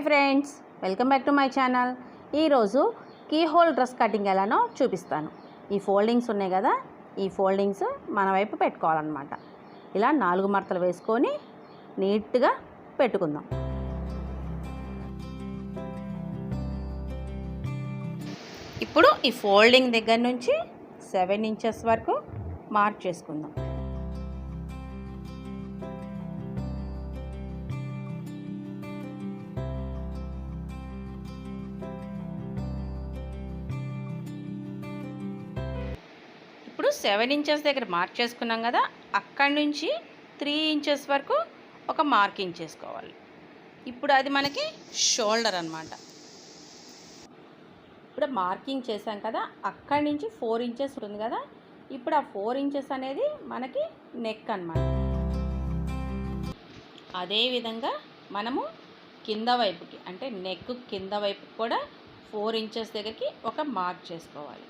Hi friends, welcome back to my channel. ఈరోజు key hole dress cutting ఎలానో చూపిస్తాను. ఈ ఫోల్డింగ్స్ ఉన్నాయి కదా, ఈ ఫోల్డింగ్స్ మన వైపు పెట్టుకోవాలన్నమాట. ఇలా 4 మడతలు వేసుకొని నీట్గా పెట్టుకుందాం. ఇప్పుడు ఈ ఫోల్డింగ్ దగ్గర నుంచి 7 ఇంచెస్ వరకు మార్క్ చేసుకుందాం. ఇప్పుడు 7 ఇంచెస్ దగ్గర మార్క్ చేసుకున్నాం కదా, అక్కడి నుంచి 3 ఇంచెస్ వరకు ఒక మార్కింగ్ చేసుకోవాలి. ఇప్పుడు అది మనకి షోల్డర్ అన్నమాట. ఇప్పుడు మార్కింగ్ చేసాం కదా, అక్కడి నుంచి 4 ఇంచెస్ ఉంటుంది కదా, ఇప్పుడు ఆ 4 ఇంచెస్ అనేది మనకి నెక్ అన్నమాట. అదేవిధంగా మనము కింద వైపుకి అంటే నెక్ కింద వైపు కూడా 4 ఇంచెస్ దగ్గరికి ఒక మార్క్ చేసుకోవాలి.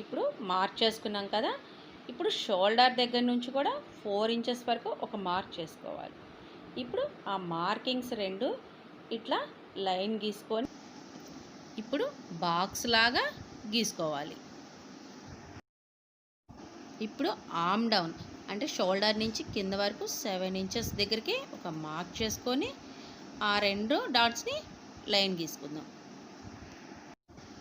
ఇప్పుడు మార్క్ చేసుకున్నాం కదా, ఇప్పుడు షోల్డర్ దగ్గర నుంచి కూడా 4 ఇంచెస్ వరకు ఒక మార్క్ చేసుకోవాలి. ఇప్పుడు ఆ మార్కింగ్స్ రెండు ఇట్లా లైన్ గీసుకొని ఇప్పుడు బాక్స్ లాగా గీసుకోవాలి. ఇప్పుడు ఆర్మ్ డౌన్ అంటే షోల్డర్ నుంచి కింద వరకు 7 ఇంచెస్ దగ్గరికి ఒక మార్క్ చేసుకొని ఆ 2 డాట్స్ని లైన్ గీసుకుందాం.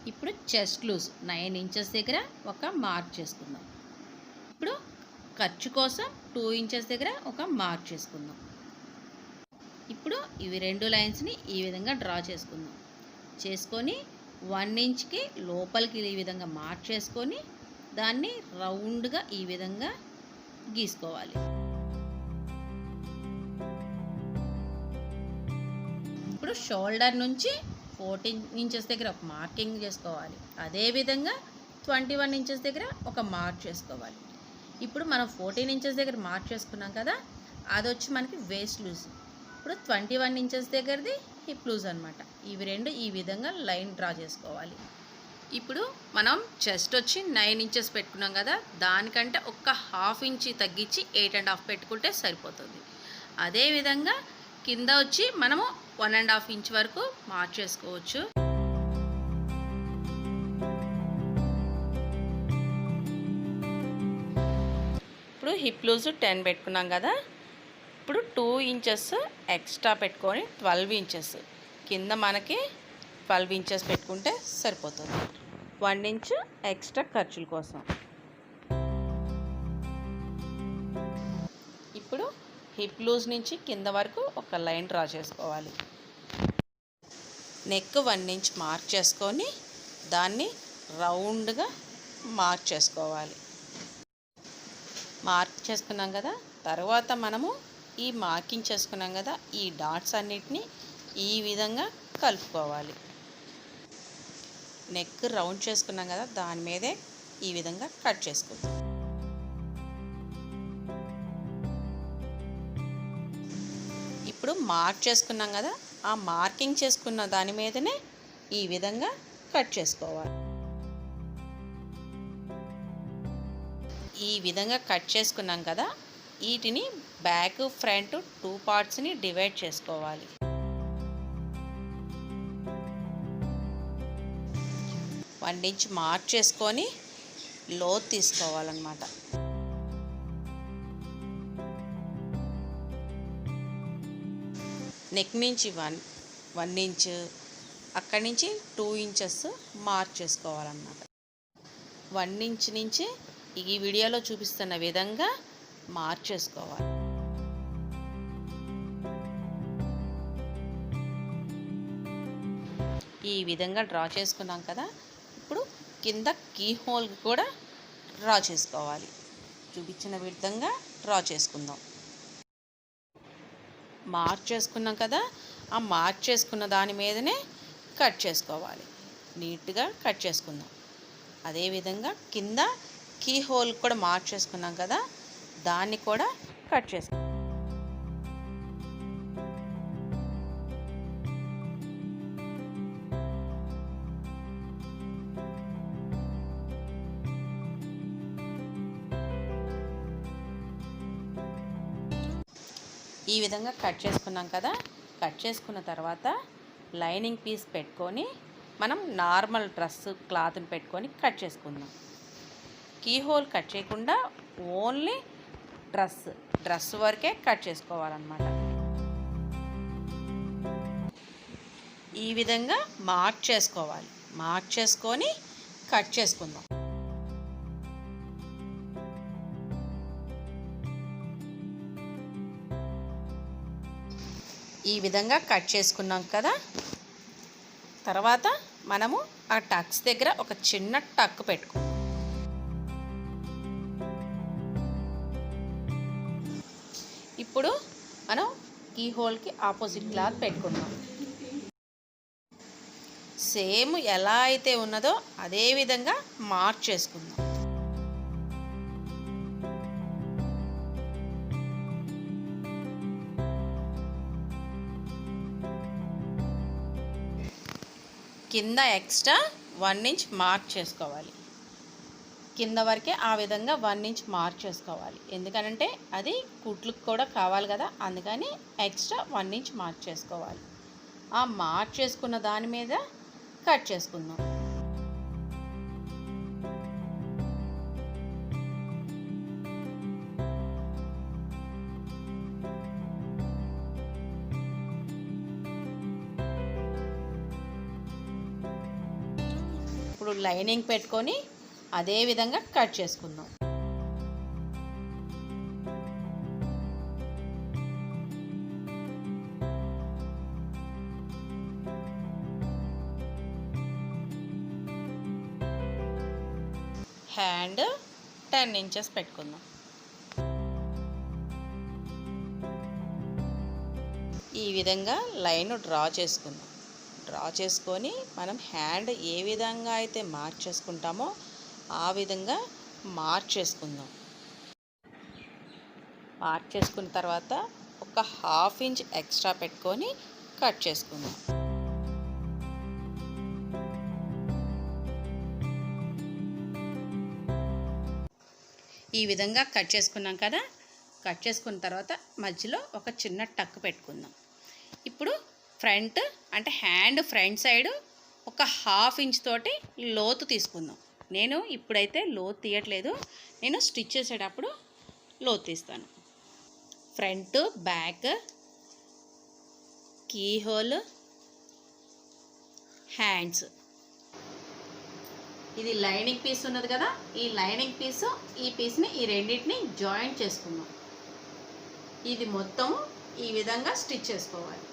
ఇప్పుడు చెస్ట్ లూజ్ 9 ఇంచెస్ దగ్గర ఒక మార్క్ చేసుకుందాం. ఇప్పుడు ఖర్చు కోసం 2 ఇంచెస్ దగ్గర ఒక మార్క్ చేసుకుందాం. ఇప్పుడు ఇవి 2 లైన్స్ని ఈ విధంగా డ్రా చేసుకుందాం. చేసుకొని 1 ఇంచ్కి లోపలికి ఈ విధంగా మార్క్ చేసుకొని దాన్ని రౌండ్గా ఈ విధంగా గీసుకోవాలి. ఇప్పుడు షోల్డర్ నుంచి 14 ఇంచెస్ దగ్గర ఒక మార్కింగ్ చేసుకోవాలి. అదేవిధంగా 21 ఇంచెస్ దగ్గర ఒక మార్క్ చేసుకోవాలి. ఇప్పుడు మనం 14 ఇంచెస్ దగ్గర మార్క్ చేసుకున్నాం కదా, అది వచ్చి మనకి వేస్ట్ లూజ్. ఇప్పుడు 21 ఇంచెస్ దగ్గరది హిప్ లూజ్ అనమాట. ఇవి 2 ఈ విధంగా లైన్ డ్రా చేసుకోవాలి. ఇప్పుడు మనం చెస్ట్ వచ్చి 9 ఇంచెస్ పెట్టుకున్నాం కదా, దానికంటే ఒక 1/2 ఇంచ్ తగ్గించి 8.5 పెట్టుకుంటే సరిపోతుంది. అదేవిధంగా కింద వచ్చి మనము 1.5 ఇంచ్ వరకు మార్క్ చేసుకోవచ్చు. ఇప్పుడు హిప్ లూజ్ 10 పెట్టుకున్నాం కదా, ఇప్పుడు 2 ఇంచెస్ ఎక్స్ట్రా పెట్టుకొని 12 ఇంచెస్ కింద మనకి 12 ఇంచెస్ పెట్టుకుంటే సరిపోతుంది. 1 ఇంచ్ ఎక్స్ట్రా ఖర్చుల కోసం. ఇప్పుడు హిప్ లూజ్ నుంచి కింద వరకు ఒక లైన్ డ్రా చేసుకోవాలి. నెక్ 1 ఇంచ్ మార్క్ చేసుకొని దాన్ని రౌండ్గా మార్క్ చేసుకోవాలి. మార్క్ చేసుకున్నాం కదా, తర్వాత మనము ఈ మార్కింగ్ చేసుకున్నాం కదా, ఈ డాట్స్ అన్నిటినీ ఈ విధంగా కలుపుకోవాలి. నెక్ రౌండ్ చేసుకున్నాం కదా, దాని మీదే ఈ విధంగా కట్ చేసుకుందాం. ఇప్పుడు మార్క్ చేసుకున్నాం కదా, ఆ మార్కింగ్ చేసుకున్న దాని మీదనే ఈ విధంగా కట్ చేసుకోవాలి. ఈ విధంగా కట్ చేసుకున్నాం కదా, వీటిని బ్యాక్ ఫ్రంట్ 2 పార్ట్స్ని డివైడ్ చేసుకోవాలి. వన్ ఇంచ్ మార్క్ చేసుకొని లోతు తీసుకోవాలన్నమాట. నెక్ నుంచి 1 ఇంచ్, అక్కడి నుంచి 2 ఇంచెస్ మార్క్ చేసుకోవాలన్నమాట. 1 ఇంచ్ నుంచి ఈ వీడియోలో చూపిస్తున్న విధంగా మార్క్ చేసుకోవాలి. ఈ విధంగా డ్రా చేసుకున్నాం కదా, ఇప్పుడు కింద కీ హోల్ కూడా డ్రా చేసుకోవాలి. చూపించిన విధంగా డ్రా చేసుకుందాం. మార్క్ చేసుకున్నాం కదా, ఆ మార్క్ చేసుకున్న దాని మీదనే కట్ చేసుకోవాలి. నీట్గా కట్ చేసుకుందాం. అదేవిధంగా కింద కీ హోల్ కూడా మార్క్ చేసుకున్నాం కదా, దాన్ని కూడా కట్ చేసుకుందాం. ఈ విధంగా కట్ చేసుకున్నాం కదా. కట్ చేసుకున్న తర్వాత లైనింగ్ పీస్ పెట్టుకొని మనం నార్మల్ డ్రెస్ క్లాత్ని పెట్టుకొని కట్ చేసుకుందాం. కీ హోల్ కట్ చేయకుండా ఓన్లీ డ్రెస్ వరకే కట్ చేసుకోవాలన్నమాట. ఈ విధంగా మార్క్ చేసుకోవాలి. మార్క్ చేసుకొని కట్ చేసుకుందాం. ఈ విధంగా కట్ చేసుకున్నాం కదా. తర్వాత మనము ఆ టక్స్ దగ్గర ఒక చిన్న టక్ పెట్టుకుందాం. ఇప్పుడు మనం ఈ హోల్కి ఆపోజిట్ క్లాత్ పెట్టుకుందాం. సేమ్ ఎలా అయితే ఉన్నదో అదే విధంగా మార్క్ చేసుకుందాం. కింద ఎక్స్ట్రా 1 ఇంచ్ మార్క్ చేసుకోవాలి. కింద వరకే ఆ విధంగా 1 ఇంచ్ మార్క్ చేసుకోవాలి. ఎందుకనంటే అది కుట్లకు కూడా కావాలి కదా, అందుకని ఎక్స్ట్రా 1 ఇంచ్ మార్క్ చేసుకోవాలి. ఆ మార్క్ చేసుకున్న దాని మీద కట్ చేసుకుందాం. ఇప్పుడు లైనింగ్ పెట్టుకొని అదే విధంగా కట్ చేసుకుందాం. హ్యాండ్ 10 ఇంచెస్ పెట్టుకుందాం. ఈ విధంగా లైన్ డ్రా చేసుకుందాం. డ్రా చేసుకొని మనం హ్యాండ్ ఏ విధంగా అయితే మార్క్ చేసుకుంటామో ఆ విధంగా మార్క్ చేసుకుందాం. మార్క్ చేసుకున్న తర్వాత ఒక 1/2 ఇంచ్ ఎక్స్ట్రా పెట్టుకొని కట్ చేసుకుందాం. ఈ విధంగా కట్ చేసుకున్నాం కదా. కట్ చేసుకున్న తర్వాత మధ్యలో ఒక చిన్న టక్ పెట్టుకుందాం. ఇప్పుడు ఫ్రంట్ అంటే హ్యాండ్ ఫ్రంట్ సైడ్ ఒక 1/2 ఇంచ్ తోటి లోతు తీసుకుందాం. నేను ఇప్పుడైతే లోతు తీయట్లేదు, నేను స్టిచ్ చేసేటప్పుడు లోతు తీస్తాను. Front back key hole hands. ఇది లైనింగ్ పీస్ ఉన్నది కదా, ఈ లైనింగ్ పీసు ఈ పీస్ని ఈ రెండింటిని జాయింట్ చేసుకుందాం. ఇది మొత్తం ఈ విధంగా స్టిచ్ చేసుకోవాలి.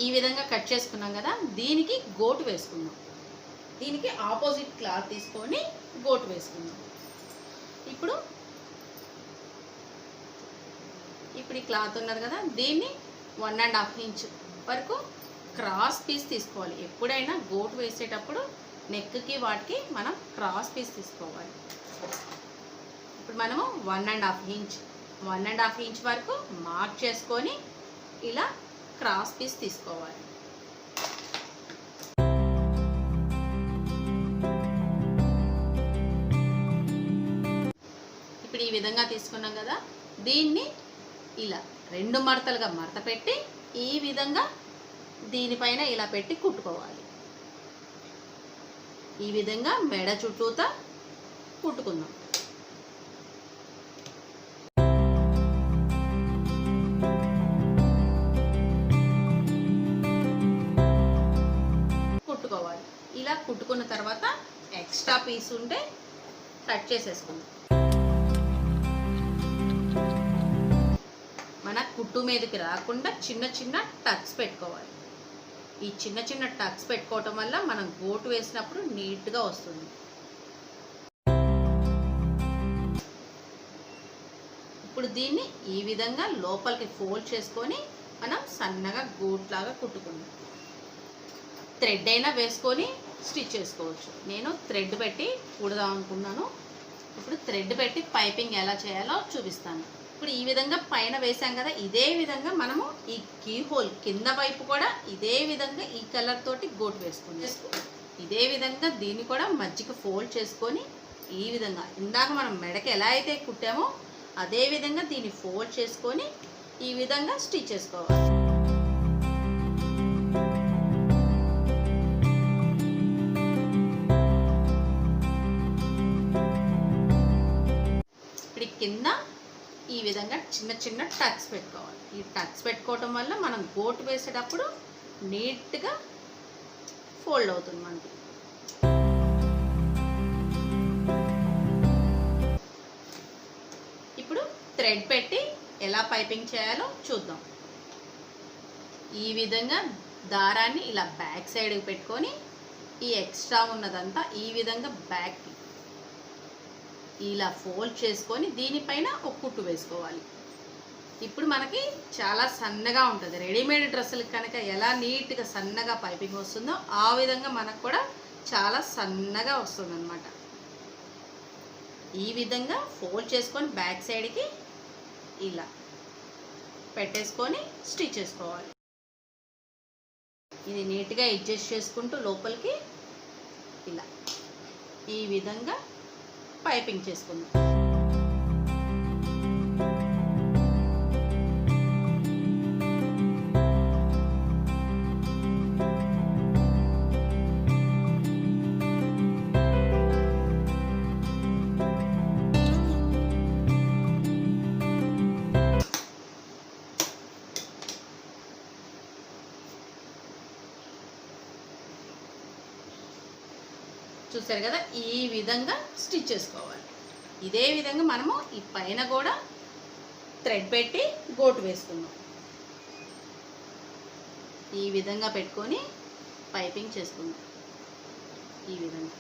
ఈ విధంగా కట్ చేసుకున్నాం కదా, దీనికి గోటు వేసుకుందాం. దీనికి ఆపోజిట్ క్లాత్ తీసుకొని గోటు వేసుకుందాం. ఇప్పుడు ఈ క్లాత్ ఉన్నది కదా, దీన్ని 1.5 ఇంచ్ వరకు క్రాస్ పీస్ తీసుకోవాలి. ఎప్పుడైనా గోటు వేసేటప్పుడు నెక్కి వాటికి మనం క్రాస్ పీస్ తీసుకోవాలి. ఇప్పుడు మనము 1.5 ఇంచ్ వరకు మార్క్ చేసుకొని ఇలా క్రాస్ పీస్ తీసుకోవాలి. ఇప్పుడు ఈ విధంగా తీసుకున్నాం కదా, దీన్ని ఇలా 2 మడతలుగా మడత పెట్టి ఈ విధంగా దీనిపైన ఇలా పెట్టి కుట్టుకోవాలి. ఈ విధంగా మెడ చుట్టూతా కుట్టుకుందాం. ఇలా కుట్టుకున్న తర్వాత ఎక్స్ట్రా పీస్ ఉంటే కట్ చేసేసుకుందాం. మన కుట్టు మీదకి రాకుండా చిన్న చిన్న టక్స్ పెట్టుకోవాలి. ఈ చిన్న చిన్న టక్స్ పెట్టుకోవటం వల్ల మనం గోటు వేసినప్పుడు నీట్గా వస్తుంది. ఇప్పుడు దీన్ని ఈ విధంగా లోపలికి ఫోల్డ్ చేసుకొని మనం సన్నగా గూట్లాగా కుట్టుకుందాం. థ్రెడ్ అయినా వేసుకొని స్టిచ్ చేసుకోవచ్చు. నేను థ్రెడ్ పెట్టి కుడదాం అనుకున్నాను. ఇప్పుడు థ్రెడ్ పెట్టి పైపింగ్ ఎలా చేయాలో చూపిస్తాను. ఇప్పుడు ఈ విధంగా పైన వేసాం కదా, ఇదే విధంగా మనము ఈ కీ హోల్ కింద వైపు కూడా ఇదే విధంగా ఈ కలర్ తోటి గోటు వేసుకుందాం. ఇదే విధంగా దీన్ని కూడా మధ్యకి ఫోల్డ్ చేసుకొని ఈ విధంగా ఇందాక మనం మెడకి ఎలా అయితే కుట్టామో అదే విధంగా దీన్ని ఫోల్డ్ చేసుకొని ఈ విధంగా స్టిచ్ చేసుకోవాలి. ఇప్పుడు కింద ఈ విధంగా చిన్న చిన్న టక్స్ పెట్టుకోవాలి. ఈ టక్స్ పెట్టుకోవటం వల్ల మనం గోటు వేసేటప్పుడు నీట్గా ఫోల్డ్ అవుతుంది మనకి. ఇప్పుడు థ్రెడ్ పెట్టి ఎలా పైపింగ్ చేయాలో చూద్దాం. ఈ విధంగా దారాన్ని ఇలా బ్యాక్ సైడ్కి పెట్టుకొని ఈ ఎక్స్ట్రా ఉన్నదంతా ఈ విధంగా బ్యాక్కి ఇలా ఫోల్డ్ చేసుకొని దీనిపైన ఒక కుట్టు వేసుకోవాలి. ఇప్పుడు మనకి చాలా సన్నగా ఉంటుంది. రెడీమేడ్ డ్రెస్సులకు కనుక ఎలా నీట్గా సన్నగా పైపింగ్ వస్తుందో ఆ విధంగా మనకు కూడా చాలా సన్నగా వస్తుంది అన్నమాట. ఈ విధంగా ఫోల్డ్ చేసుకొని బ్యాక్ సైడ్కి ఇలా పెట్టేసుకొని స్టిచ్ చేసుకోవాలి. ఇది నీట్గా అడ్జస్ట్ చేసుకుంటూ లోపలికి ఇలా ఈ విధంగా పైపింగ్ చేసుకుందాం. చూసారు కదా, ఈ విధంగా స్టిచ్ చేసుకోవాలి. ఇదే విధంగా మనము ఈ పైన కూడా థ్రెడ్ పెట్టి గోటు వేసుకుందాం. ఈ విధంగా పెట్టుకొని పైపింగ్ చేసుకుందాం. ఈ విధంగా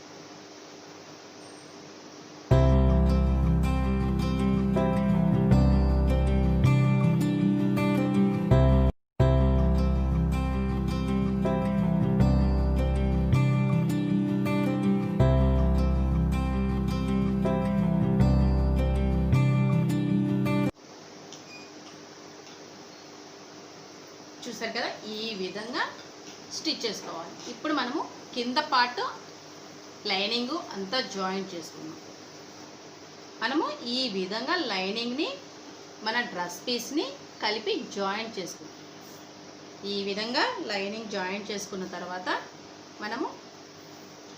చూసారు కదా, ఈ విధంగా స్టిచ్ చేసుకోవాలి. ఇప్పుడు మనము కింద పార్ట్ లైనింగ్ అంతా జాయింట్ చేసుకున్నాం. మనము ఈ విధంగా లైనింగ్ని మన డ్రెస్ పీస్ని కలిపి జాయింట్ చేసుకుంటాం. ఈ విధంగా లైనింగ్ జాయింట్ చేసుకున్న తర్వాత మనము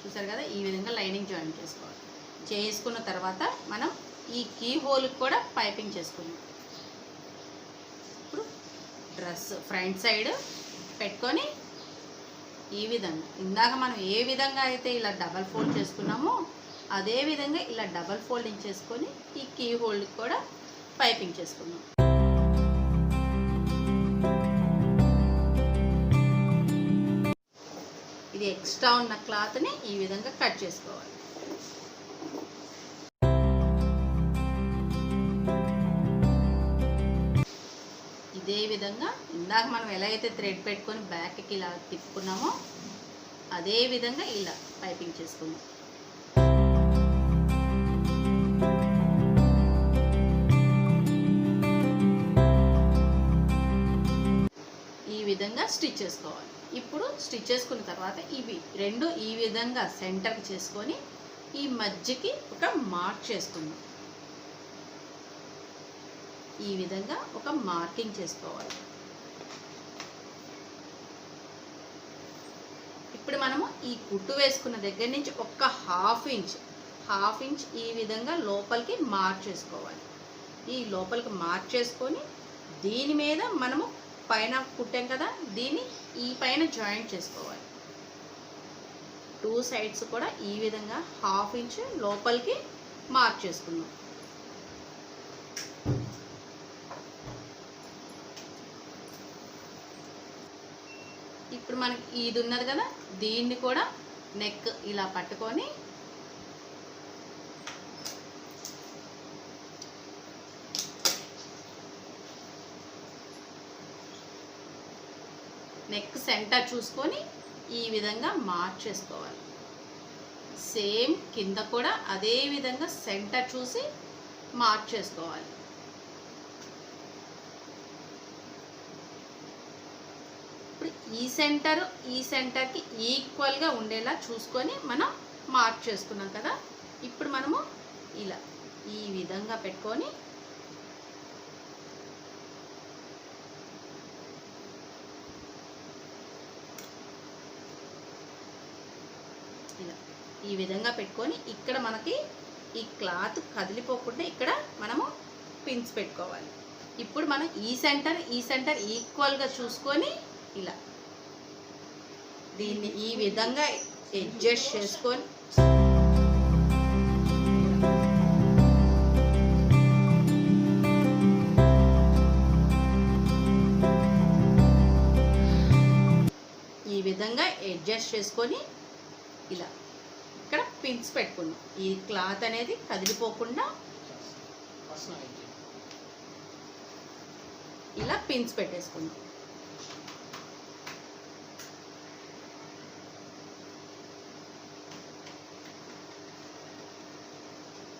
చూసారు కదా, ఈ విధంగా లైనింగ్ జాయింట్ చేసుకోవాలి. చేసుకున్న తర్వాత మనం ఈ కీ హోల్కి కూడా పైపింగ్ చేసుకున్నాం. డ్రెస్ ఫ్రంట్ సైడ్ పెట్టుకొని ఈ విధంగా ఇందాక మనం ఏ విధంగా అయితే ఇలా డబల్ ఫోల్డ్ చేసుకున్నామో అదే విధంగా ఇలా డబల్ ఫోల్డింగ్ చేసుకొని ఈ కీ హోల్డ్కి కూడా పైపింగ్ చేసుకున్నాం. ఇది ఎక్స్ట్రా ఉన్న క్లాత్ని ఈ విధంగా కట్ చేసుకోవాలి. ఇదే విధంగా ఇందాక మనం ఎలా అయితే థ్రెడ్ పెట్టుకొని బ్యాక్కి ఇలా తిప్పుకున్నామో అదే విధంగా ఇలా పైపింగ్ చేసుకుందాం. ఈ విధంగా స్టిచ్ చేసుకోవాలి. ఇప్పుడు స్టిచ్ చేసుకున్న తర్వాత ఇవి రెండు ఈ విధంగా సెంటర్కి చేసుకొని ఈ మధ్యకి ఒక మార్క్ చేసుకుందాం. ఈ విధంగా ఒక మార్కింగ్ చేసుకోవాలి. ఇప్పుడు మనము ఈ కుట్టు వేసుకున్న దగ్గర నుంచి ఒక హాఫ్ ఇంచ్ ఈ విధంగా లోపలికి మార్క్ చేసుకోవాలి. ఈ లోపలికి మార్క్ చేసుకొని దీని మీద మనము పైన కుట్టాం కదా, దీన్ని ఈ పైన జాయింట్ చేసుకోవాలి. టూ సైడ్స్ కూడా ఈ విధంగా హాఫ్ ఇంచ్ లోపలికి మార్క్ చేసుకుందాం. ఇప్పుడు మనకి ఇది ఉన్నది కదా, దీన్ని కూడా నెక్ ఇలా పట్టుకొని నెక్ సెంటర్ చూసుకొని ఈ విధంగా మార్క్ చేసుకోవాలి. సేమ్ కింద కూడా అదే విధంగా సెంటర్ చూసి మార్క్ చేసుకోవాలి. ఇప్పుడు ఈ సెంటర్కి ఈక్వల్గా ఉండేలా చూసుకొని మనం మార్క్ చేసుకున్నాం కదా. ఇప్పుడు మనము ఇలా ఈ విధంగా పెట్టుకొని ఇలా ఈ విధంగా పెట్టుకొని ఇక్కడ మనకి ఈ క్లాత్ కదిలిపోకుండా ఇక్కడ మనము పిన్స్ పెట్టుకోవాలి. ఇప్పుడు మనం ఈ సెంటర్ ఈక్వల్గా చూసుకొని ఇలా దీన్ని ఈ విధంగా అడ్జస్ట్ చేసుకొని ఇలా ఇక్కడ పిన్స్ పెట్టుకున్నాం. ఈ క్లాత్ అనేది కదిలిపోకుండా ఇలా పిన్స్ పెట్టేసుకున్నాం.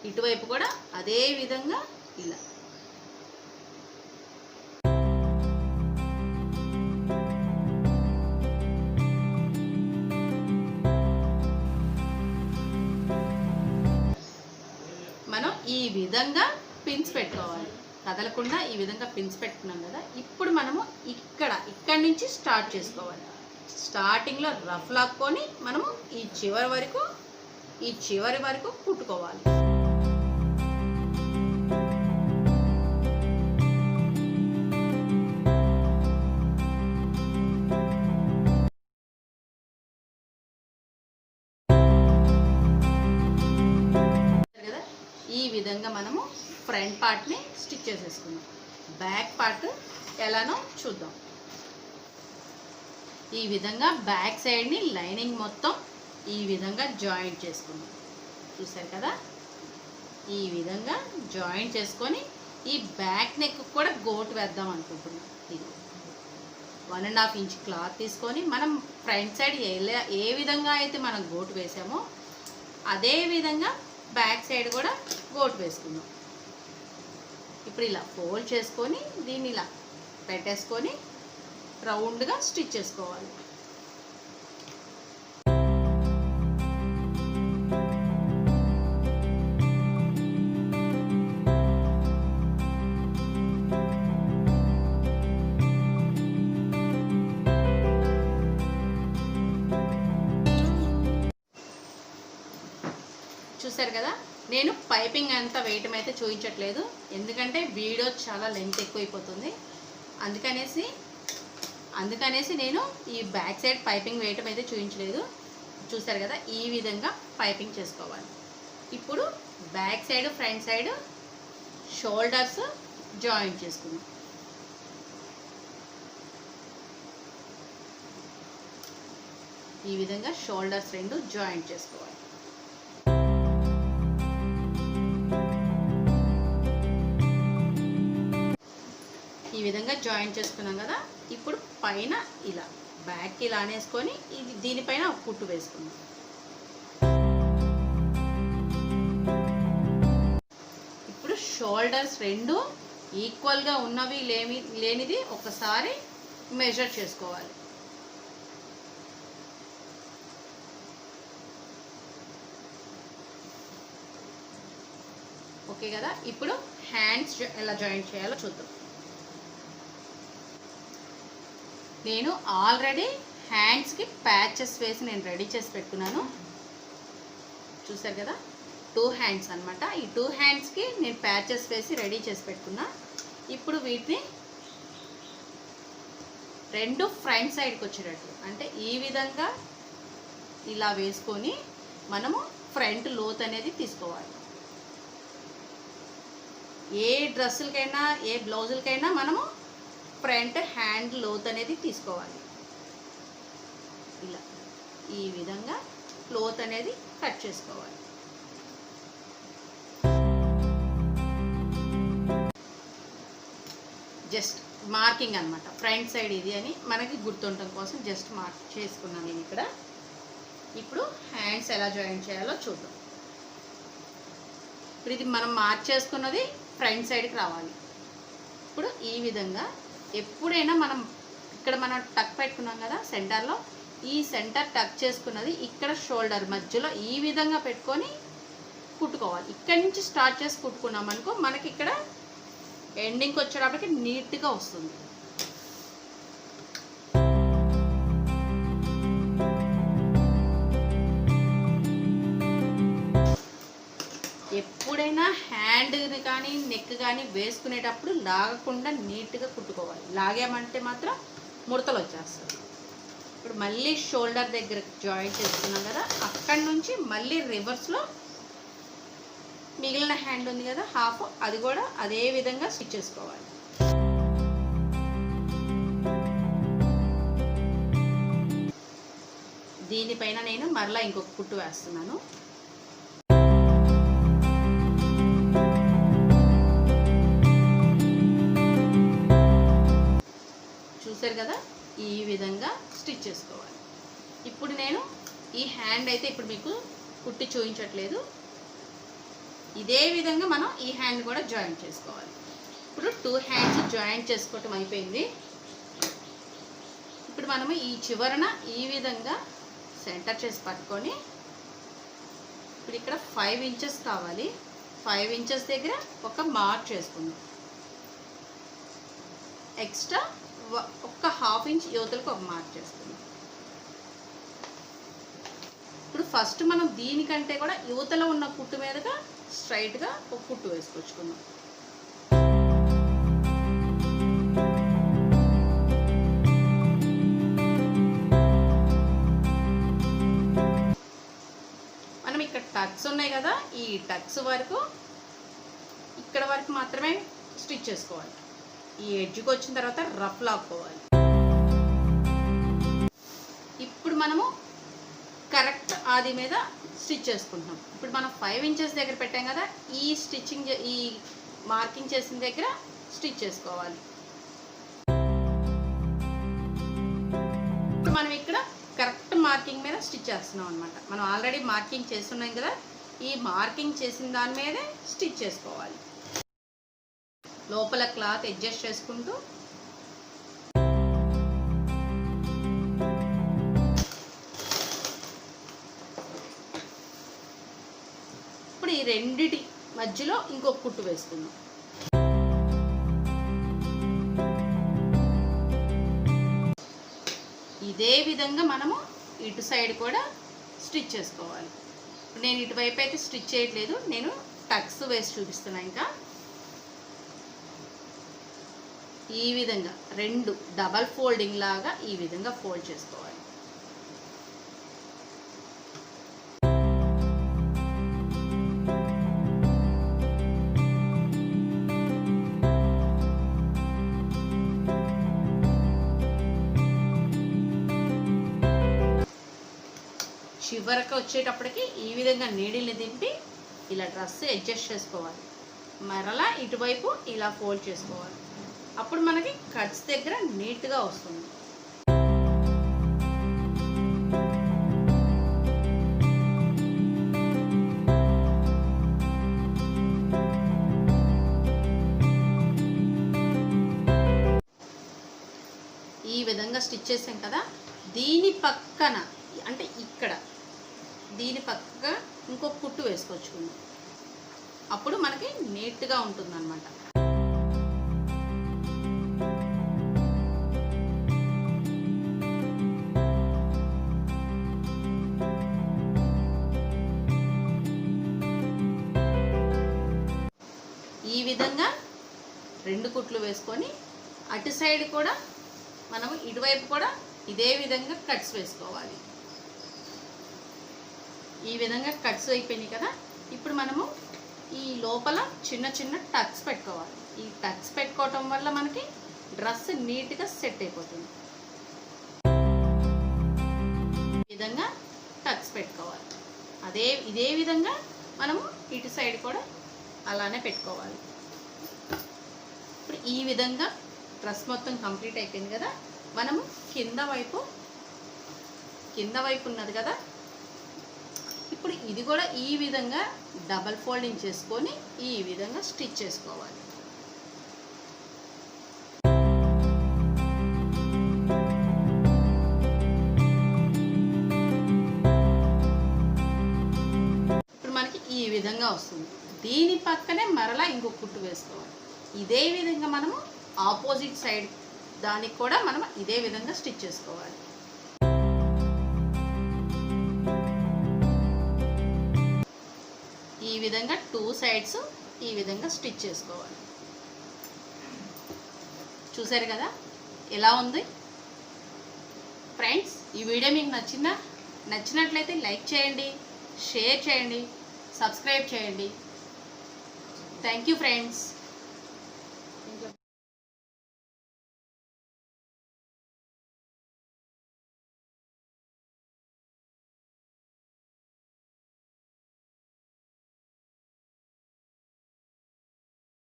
ఇటువైపు కూడా అదే విధంగా ఇలా మనం ఈ విధంగా పిన్స్ పెట్టుకోవాలి. కదలకుండా ఈ విధంగా పిన్స్ పెట్టుకున్నాం కదా. ఇప్పుడు మనము ఇక్కడి నుంచి స్టార్ట్ చేసుకోవాలి. స్టార్టింగ్లో రఫ్ లాక్కొని మనము ఈ చివరి వరకు కుట్టుకోవాలి. ఈ విధంగా మనము ఫ్రంట్ పార్ట్ని స్టిచ్ చేసేసుకుందాం. బ్యాక్ పార్ట్ ఎలానో చూద్దాం. ఈ విధంగా బ్యాక్ సైడ్ని లైనింగ్ మొత్తం ఈ విధంగా జాయింట్ చేసుకుందాం. చూసారు కదా, ఈ విధంగా జాయింట్ చేసుకొని ఈ బ్యాక్ నెక్ కూడా గోటు వేద్దాం అనుకుంటున్నాం. ఇది 1.5 ఇంచ్ క్లాత్ తీసుకొని మనం ఫ్రంట్ సైడ్ ఏ విధంగా అయితే మనం గోటు వేసామో అదే విధంగా బ్యాక్ సైడ్ కూడా గోటు వేసుకుందాం. ఇప్పుడు ఇలా ఫోల్డ్ చేసుకొని దీన్ని ఇలా పెట్టేసుకొని రౌండ్గా స్టిచ్ చేసుకోవాలి. చూసారు కదా, నేను పైపింగ్ అంతా వేయటం అయితే చూపించట్లేదు, ఎందుకంటే వీడియో చాలా లెంత్ ఎక్కువైపోతుంది. అందుకనేసి నేను ఈ బ్యాక్ సైడ్ పైపింగ్ వేయటం అయితే చూపించలేదు. చూసారు కదా, ఈ విధంగా పైపింగ్ చేసుకోవాలి. ఇప్పుడు back side front side shoulders joint చేసుకుందాం. ఈ విధంగా షోల్డర్స్ రెండు జాయింట్ చేసుకోవాలి. ఈ విధంగా జాయింట్ చేసుకున్నాం కదా. ఇప్పుడు పైన ఇలా బ్యాక్ ఇలా అనేసుకొని దీనిపైన ఒక కుట్టు వేసుకుందాం. ఇప్పుడు షోల్డర్స్ రెండు ఈక్వల్గా ఉన్నవి లేనిది ఒకసారి మెజర్ చేసుకోవాలి. ఓకే కదా. ఇప్పుడు హ్యాండ్స్ ఎలా జాయింట్ చేయాలో చూద్దాం. నేను ఆల్రెడీ హ్యాండ్స్కి ప్యాచెస్ వేసి నేను రెడీ చేసి పెట్టుకున్నాను. చూసారు కదా, 2 హ్యాండ్స్ అనమాట. ఈ 2 హ్యాండ్స్కి నేను ప్యాచెస్ వేసి రెడీ చేసి పెట్టుకున్నా. ఇప్పుడు వీటిని రెండు ఫ్రంట్ సైడ్కి వచ్చేటట్టు అంటే ఈ విధంగా ఇలా వేసుకొని మనము ఫ్రంట్ లోత్ అనేది తీసుకోవాలి. ఏ డ్రెస్సులకైనా ఏ బ్లౌజులకైనా మనము ఫ్రంట్ హ్యాండ్ లోత్ అనేది తీసుకోవాలి. ఇలా ఈ విధంగా క్లోత్ అనేది కట్ చేసుకోవాలి. జస్ట్ మార్కింగ్ అనమాట, ఫ్రంట్ సైడ్ ఇది అని మనకి గుర్తుండటం కోసం జస్ట్ మార్క్ చేసుకున్నాను నేను ఇక్కడ. ఇప్పుడు హ్యాండ్స్ ఎలా జాయిన్ చేయాలో చూద్దాం. ఇప్పుడు ఇది మనం మార్క్ చేసుకున్నది ఫ్రంట్ సైడ్కి రావాలి. ఇప్పుడు ఈ విధంగా ఎప్పుడైనా మనం టక్ పెట్టుకున్నాం కదా సెంటర్లో, ఈ సెంటర్ టక్ చేసుకున్నది ఇక్కడ షోల్డర్ మధ్యలో ఈ విధంగా పెట్టుకొని కుట్టుకోవాలి. ఇక్కడి నుంచి స్టార్ట్ చేసి కుట్టుకున్నాం అనుకో మనకి ఇక్కడ ఎండింగ్కి వచ్చేటప్పటికి నీట్గా వస్తుంది. ఎప్పుడైనా హ్యాండ్ని కానీ నెక్ కానీ వేసుకునేటప్పుడు లాగకుండా నీట్గా కుట్టుకోవాలి. లాగామంటే మాత్రం ముడతలు వచ్చేస్తుంది. ఇప్పుడు మళ్ళీ షోల్డర్ దగ్గర జాయిన్ చేసుకున్నాం కదా, అక్కడి నుంచి మళ్ళీ రివర్స్లో మిగిలిన హ్యాండ్ ఉంది కదా హాఫ్, అది కూడా అదే విధంగా స్టిచ్ చేసుకోవాలి. దీనిపైన నేను మరలా ఇంకొక కుట్టు వేస్తున్నాను. చూసారు కదా, ఈ విధంగా స్టిచ్ చేసుకోవాలి. ఇప్పుడు నేను ఈ హ్యాండ్ అయితే ఇప్పుడు మీకు కుట్టి చూపించట్లేదు. ఇదే విధంగా మనం ఈ హ్యాండ్ కూడా జాయిన్ చేసుకోవాలి. ఇప్పుడు 2 హ్యాండ్స్ జాయిన్ చేసుకోవటం అయిపోయింది. ఇప్పుడు మనము ఈ చివరన ఈ విధంగా సెంటర్ చేసి పట్టుకొని ఇప్పుడు ఇక్కడ 5 ఇంచెస్ కావాలి. 5 ఇంచెస్ దగ్గర ఒక మార్క్ చేసుకుందాం. ఎక్స్ట్రా ఒక హాఫ్ ఇంచ్ యువతలకు ఒక మార్క్ చేసుకుందాం. ఇప్పుడు ఫస్ట్ మనం దీనికంటే కూడా యువతలో ఉన్న కుట్టు మీదగా స్ట్రైట్గా ఒక కుట్టు వేసుకొచ్చుకుందాం. మనం ఇక్కడ టక్స్ ఉన్నాయి కదా, ఈ టక్స్ వరకు ఇక్కడ వరకు మాత్రమే స్టిచ్ చేసుకోవాలి. ఈ ఎడ్జ్కి వచ్చిన తర్వాత రఫ్ లాక్కోవాలి. ఇప్పుడు మనము కరెక్ట్ ఆది మీద స్టిచ్ చేసుకుంటున్నాం. ఇప్పుడు మనం 5 ఇంచెస్ దగ్గర పెట్టాం కదా, ఈ స్టిచ్చింగ్ ఈ మార్కింగ్ చేసిన దగ్గర స్టిచ్ చేసుకోవాలి. ఇప్పుడు మనం ఇక్కడ కరెక్ట్ మార్కింగ్ మీద స్టిచ్ చేస్తున్నాం అనమాట. మనం ఆల్రెడీ మార్కింగ్ చేస్తున్నాం కదా, ఈ మార్కింగ్ చేసిన దాని మీదే స్టిచ్ చేసుకోవాలి. లోపల క్లాత్ అడ్జస్ట్ చేసుకుంటూ ఇప్పుడు ఈ రెండిటి మధ్యలో ఇంకొక కుట్టు వేసుకుందాం. ఇదే విధంగా మనము ఇటు సైడ్ కూడా స్టిచ్ చేసుకోవాలి. నేను ఇటువైపు అయితే స్టిచ్ చేయట్లేదు, నేను టక్స్ వేసి చూపిస్తున్నాను. ఇంకా ఈ విధంగా 2 డబల్ ఫోల్డింగ్ లాగా ఈ విధంగా ఫోల్డ్ చేసుకోవాలి. చివరికి వచ్చేటప్పటికి ఈ విధంగా నీడిల్ని దింపి ఇలా డ్రెస్ అడ్జస్ట్ చేసుకోవాలి. మరలా ఇటువైపు ఇలా ఫోల్డ్ చేసుకోవాలి. అప్పుడు మనకి కట్స్ దగ్గర నీట్గా వస్తుంది. ఈ విధంగా స్టిచ్ చేసాం కదా, దీని పక్కన అంటే ఇక్కడ దీని పక్కగా ఇంకొక కుట్టు వేసుకొచ్చుకుందాం. అప్పుడు మనకి నీట్గా ఉంటుంది అన్నమాట. ఈ విధంగా 2 కుట్లు వేసుకొని అటు సైడ్ కూడా మనము ఇటువైపు కూడా ఇదే విధంగా కట్స్ వేసుకోవాలి. ఈ విధంగా కట్స్ అయిపోయినాయి కదా, ఇప్పుడు మనము ఈ లోపల చిన్న చిన్న టక్స్ పెట్టుకోవాలి. ఈ టక్స్ పెట్టుకోవటం వల్ల మనకి డ్రెస్ నీట్గా సెట్ అయిపోతుంది. ఈ విధంగా టక్స్ పెట్టుకోవాలి. ఇదే విధంగా మనము ఇటు సైడ్ కూడా అలానే పెట్టుకోవాలి. ఇప్పుడు ఈ విధంగా డ్రెస్ మొత్తం కంప్లీట్ అయిపోయింది కదా. మనము కింద వైపు ఉన్నది కదా, ఇప్పుడు ఇది కూడా ఈ విధంగా డబల్ ఫోల్డింగ్ చేసుకొని ఈ విధంగా స్టిచ్ చేసుకోవాలి. ఇప్పుడు మనకి ఈ విధంగా వస్తుంది. దీని పక్కనే మరలా ఇంకొక కుట్టు వేసుకోవాలి. ఇదే విధంగా మనము ఆపోజిట్ సైడ్ దానికి కూడా మనం ఇదే విధంగా స్టిచ్ చేసుకోవాలి. ఈ విధంగా 2 సైడ్స్ ఈ విధంగా స్టిచ్ చేసుకోవాలి. చూసారు కదా ఎలా ఉంది ఫ్రెండ్స్. ఈ వీడియో మీకు నచ్చినట్లయితే లైక్ చేయండి, షేర్ చేయండి, సబ్స్క్రైబ్ చేయండి. Thank you friends.